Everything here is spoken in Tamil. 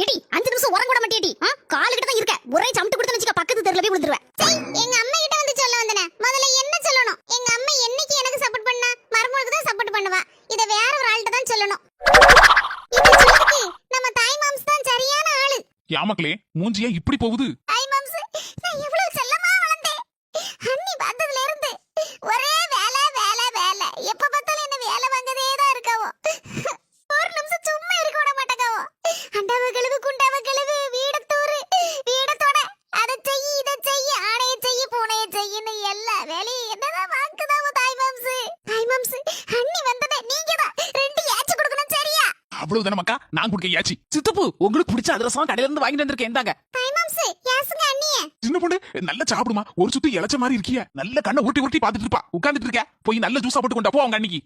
ஏடி 5 நிமிஷம் உறங்க விட மாட்டேடி. கால் கிட்ட தான் இருக்க. ஒரே சமட்டு கொடுத்து நிச்சக்க பக்கத்து தெருல போய் விழுந்துருவேன். எங்க அம்மா கிட்ட வந்து சொல்ல வந்தனே. முதல்ல என்ன சொல்லணும்? எங்க அம்மா என்னைக்கு எனக்கு சப்போர்ட் பண்ணா மருமகளுக்கு தான் சப்போர்ட் பண்ணுவா. இத வேற ஒரு ஆள்கிட்ட தான் சொல்லணும். இது சொல்லுக்கு நம்ம தாய் மாம்ஸ் தான் சரியான ஆளு. யாமக்களே மூஞ்சியே இப்படி போகுது? தாய் மாம்ஸ் நான் எவ்வளவு செல்லமா வளர்ந்தேன். அண்ணி பார்த்ததுல இருந்து ஒரே வேலை வேலை வேலை. எப்ப பார்த்தாலும் என்ன வேலை வாங்கதே தான் இருக்காவோ. ஒரு நிமிஷம் சும்மா இருக்க விட மாட்டேங்காவோ. அண்டாவ கழுவு குண்டாவ கழுவு வீடத்தூரு வீடத்தோட அதை செய் இதை செய் ஆணைய செய் பூனைய செய்யின்னு எல்லா வேலையும் என்னதான் வாக்குதாவோ தாய் மாம்ஸ். தாய் மாம்ஸ் அண்ணி வந்ததே நீங்க தான் 2 ஏச்சு கொடுக்கணும் சரியா? அவ்வளவுதான மக்கா, நான் குடுக்க ஏச்சி. சித்தப்பு உங்களுக்கு பிடிச்ச அதிரசம் கடையில இருந்து வாங்கிட்டு வந்திருக்கேன். இந்தாங்க. தாய் மாம்ஸ் யாசுங்க அண்ணியே. சின்ன பொண்ணு நல்லா சாப்பிடுமா. ஒரு சுத்தி இளைச்ச மாதிரி இருக்கிய. நல்ல கண்ணை உருட்டி உருட்டி பாத்துட்டு இருப்பா. உட்கார்ந்துட்டு இருக்க. போய் நல்ல ஜூஸா போட்டு கொண்டா போ அவங்க அன்னைக்கு.